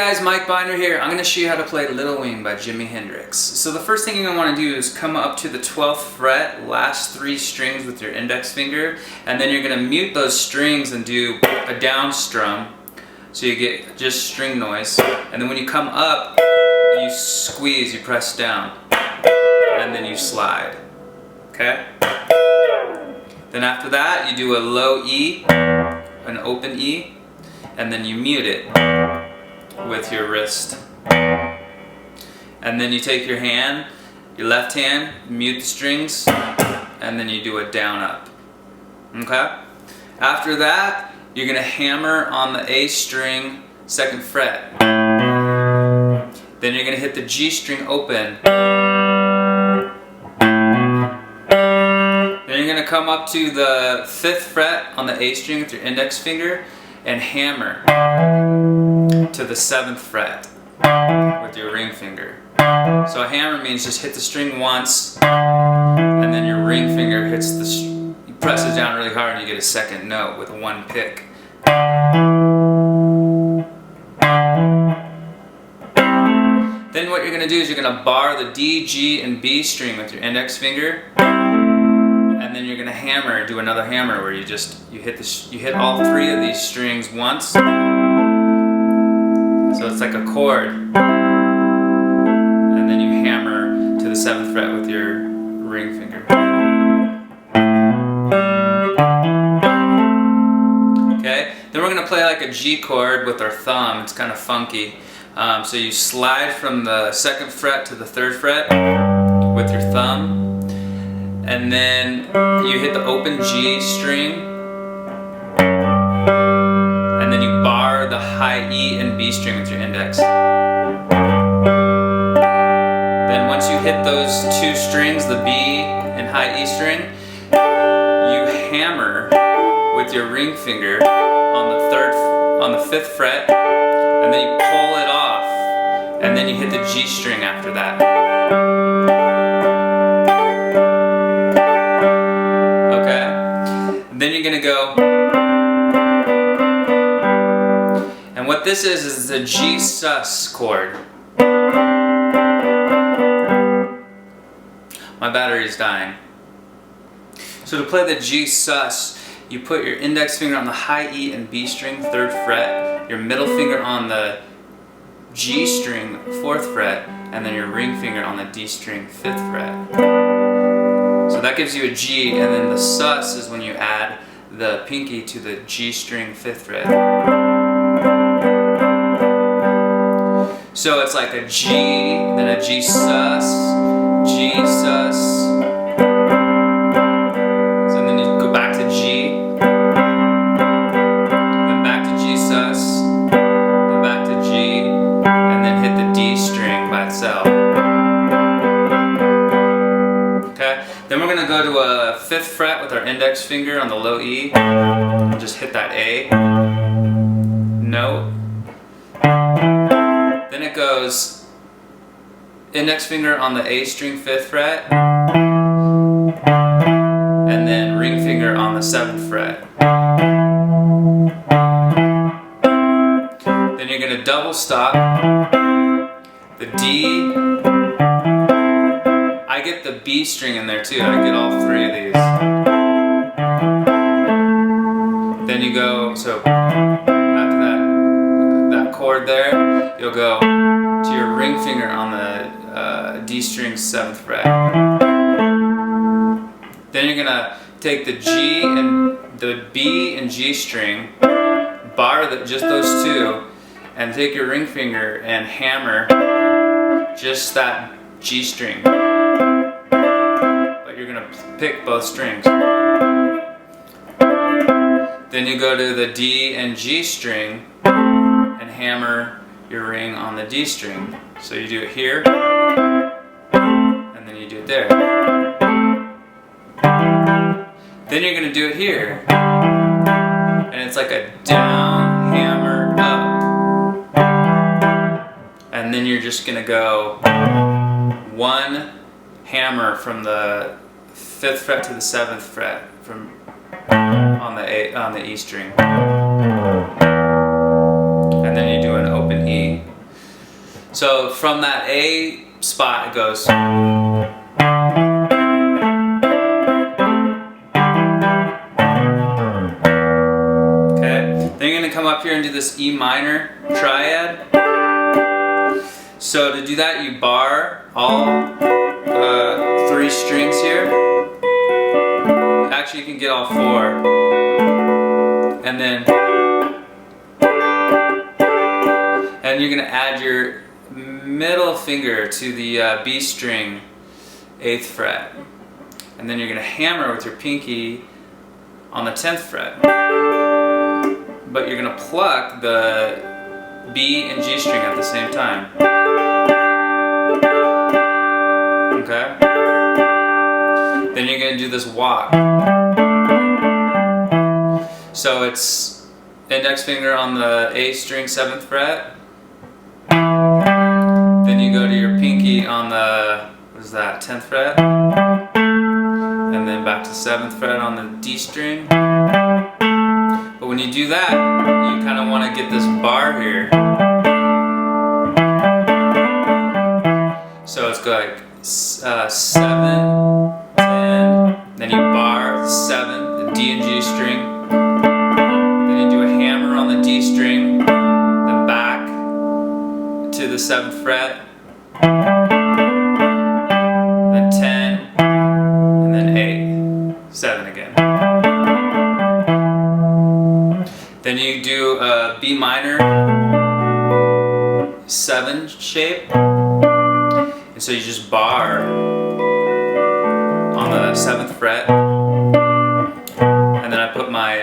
guys, Mike Binder here. I'm going to show you how to play Little Wing by Jimi Hendrix. So the first thing you're going to want to do is come up to the 12th fret, last 3 strings with your index finger, and then you're going to mute those strings and do a down strum, so you get just string noise. And then when you come up, you squeeze, you press down, and then you slide. Okay? Then after that, you do a low E, an open E, and then you mute it with your wrist. And then you take your hand, your left hand, mute the strings, and then you do a down up. Okay? After that, you're going to hammer on the A string, 2nd fret. Then you're going to hit the G string open. Then you're going to come up to the 5th fret on the A string with your index finger and hammer to the 7th fret with your ring finger. So a hammer means just hit the string once, and then your ring finger hits the presses down really hard and you get a 2nd note with 1 pick. Then what you're going to do is you're going to bar the D, G, and B string with your index finger, and then you're going to hammer, do another hammer where you hit all 3 of these strings once. So it's like a chord, and then you hammer to the 7th fret with your ring finger. Okay, then we're going to play like a G chord with our thumb. It's kind of funky. So you slide from the 2nd fret to the 3rd fret with your thumb, and then you hit the open G string, and then you bar the high E and B string with your index. Then once you hit those 2 strings, the B and high E string, you hammer with your ring finger on the 5th fret, and then you pull it off, and then you hit the G string after that. Okay? Then you're gonna go, and what this is the G sus chord. My battery is dying. So to play the G sus, you put your index finger on the high E and B string, 3rd fret, your middle finger on the G string, 4th fret, and then your ring finger on the D string, 5th fret. So that gives you a G, and then the sus is when you add the pinky to the G string, 5th fret. So it's like a G, then a G sus, G sus. So then you go back to G, then back to G sus, then back to G, and then hit the D string by itself. Okay? Then we're going to go to a 5th fret with our index finger on the low E, and just hit that A note. Then it goes index finger on the A string, 5th fret, and then ring finger on the 7th fret. Then you're going to double stop the D. I get the B string in there too. I get all 3 of these. Then you go, so after that chord there, you'll go to your ring finger on the D string, 7th fret. Then you're gonna take the G and the B and G string, bar just those 2, and take your ring finger and hammer just that G string. But you're gonna pick both strings. Then you go to the D and G string and hammer your ring on the D string. So you do it here, and then you do it there. Then you're going to do it here, and it's like a down, hammer, up. And then you're just going to go 1 hammer from the 5th fret to the 7th fret on the E string. And then you do an open E. So from that A spot it goes. Okay, then you're going to come up here and do this E minor triad. So to do that you bar all 3 strings here. Actually you can get all 4. And then you're going to add your middle finger to the B string, 8th fret. And then you're going to hammer with your pinky on the 10th fret. But you're going to pluck the B and G string at the same time. Okay? Then you're going to do this walk. So it's index finger on the A string, 7th fret. Then you go to your pinky on the, what is that, 10th fret. And then back to 7th fret on the D string. But when you do that, you kind of want to get this bar here. So it's like 7, 10, then you bar 7, the D and G string. Then you do a hammer on the D string, then back to the 7th fret, then 10, and then 8, 7 again. Then you do a B minor 7 shape, and so you just bar on the 7th fret, and then I put my,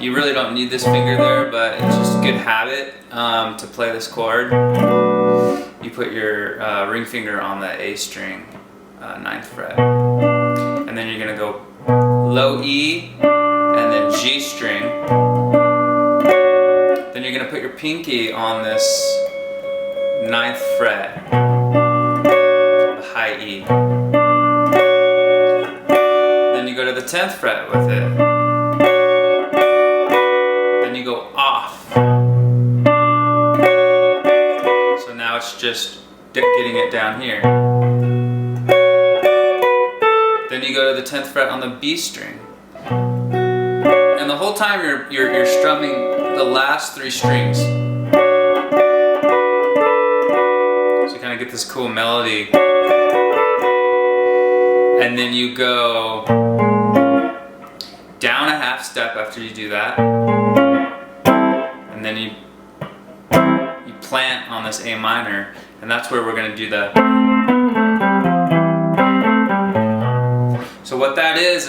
you really don't need this finger there, but it's just a good habit to play this chord. You put your ring finger on the A string, 9th fret, and then you're going to go low E, and then G string. Then you're going to put your pinky on this 9th fret, the high E. Then you go to the 10th fret with it. Then you go off. So now it's just getting it down here. Then you go to the 10th fret on the B string. And the whole time you're strumming the last 3 strings. So you kind of get this cool melody. And then you go down a half step after you do that. And then you plant on this A minor. And that's where we're going to do the. So what that is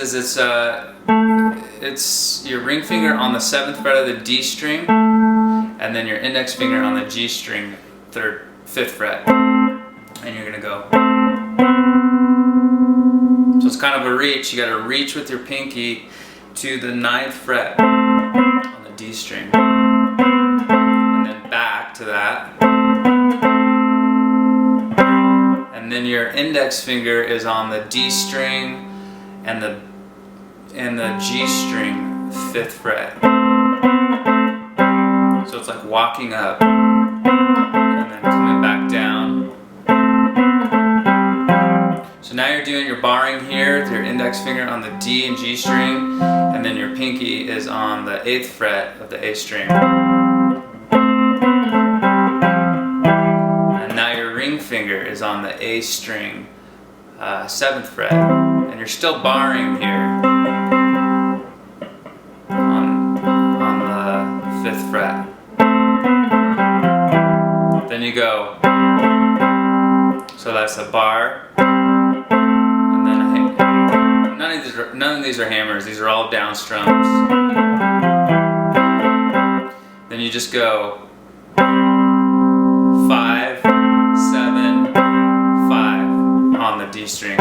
it's your ring finger on the 7th fret of the D string, and then your index finger on the G string, 5th fret, and you're gonna go. So it's kind of a reach. You gotta reach with your pinky to the 9th fret on the D string, and then back to that, and then your index finger is on the D string and the G string, 5th fret. So it's like walking up and then coming back down. So now you're doing your barring here with your index finger on the D and G string, and then your pinky is on the 8th fret of the A string. And now your ring finger is on the A string, 7th fret, and you're still barring here. On the 5th fret. Then you go. So that's a bar, and then a hammer. None of these are hammers. These are all down strums. Then you just go 5, 7, 5 on the D string.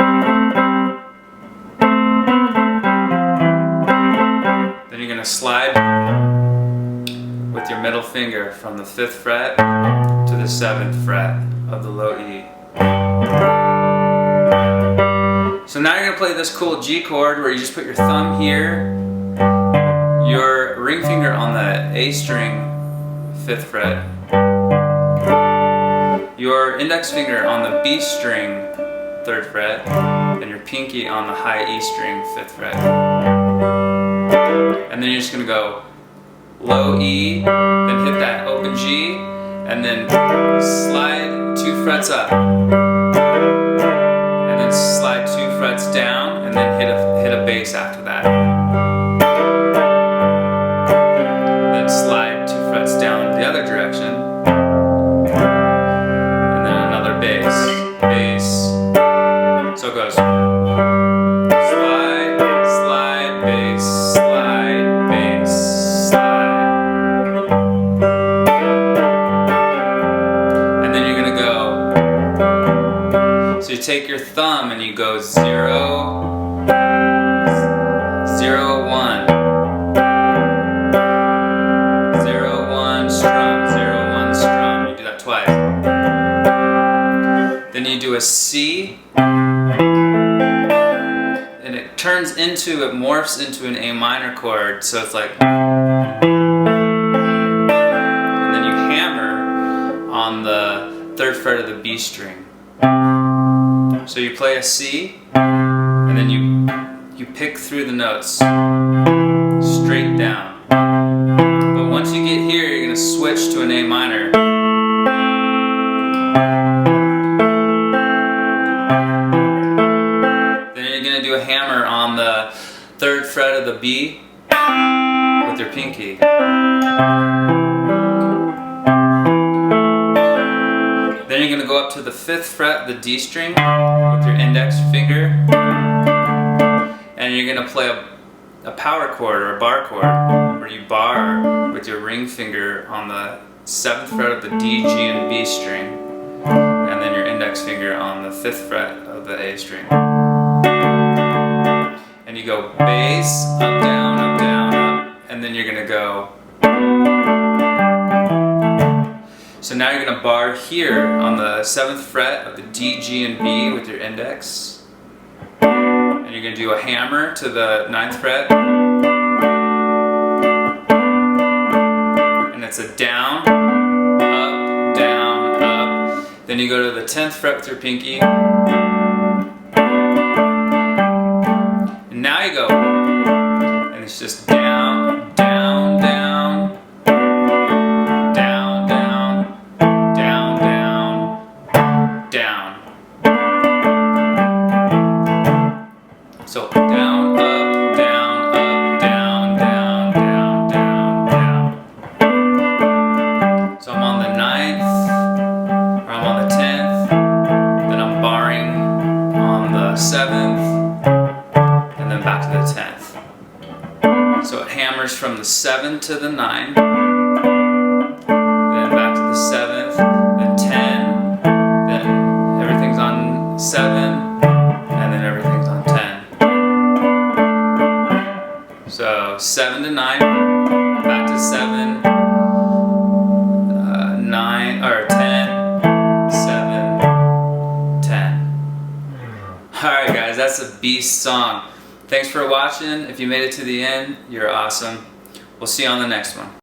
You're going to slide with your middle finger from the 5th fret to the 7th fret of the low E. So now you're going to play this cool G chord where you just put your thumb here, your ring finger on the A string, 5th fret. your index finger on the B string, 3rd fret, and your pinky on the high E string, 5th fret. And then you're just going to go low E, then hit that open G, and then slide 2 frets up. And then slide 2 frets down, and then hit a bass after that. Then slide 2 frets down the other direction. And then another bass, bass. So it goes. Slide, slide, bass, slide, bass, slide. And then you're gonna go. So you take your thumb and you go 0, 0, 1. 0, 1, strum, 0, 1, strum. You do that twice. Then you do a C. And it turns into, it morphs into an A minor chord, so it's like, and then you hammer on the 3rd fret of the B string. So you play a C, and then you pick through the notes, straight down. But once you get here, you're going to switch to an A minor. Do a hammer on the 3rd fret of the B with your pinky. Then you're going to go up to the 5th fret of the D string with your index finger, and you're going to play a power chord or a bar chord, where you bar with your ring finger on the 7th fret of the D, G, and B string, and then your index finger on the 5th fret of the A string. And you go bass, up, down, up, and then you're gonna go. So now you're gonna bar here on the 7th fret of the D, G, and B with your index. And you're gonna do a hammer to the 9th fret. And it's a down, up, down, up. Then you go to the 10th fret with your pinky. Now you go, and it's just down, down, down, down, down, down, down, down. So down, up, down, down, down, down, down. So I'm on the 9th, or I'm on the 10th, then I'm barring on the 7th, and then back to the 10th. So it hammers from the 7 to the 9, then back to the 7th, then 10, then everything's on 7, and then everything's on 10. So 7 to 9, back to 7, 9, or 10, 7, 10. Alright guys, that's a beast song. Thanks for watching. If you made it to the end, you're awesome. We'll see you on the next one.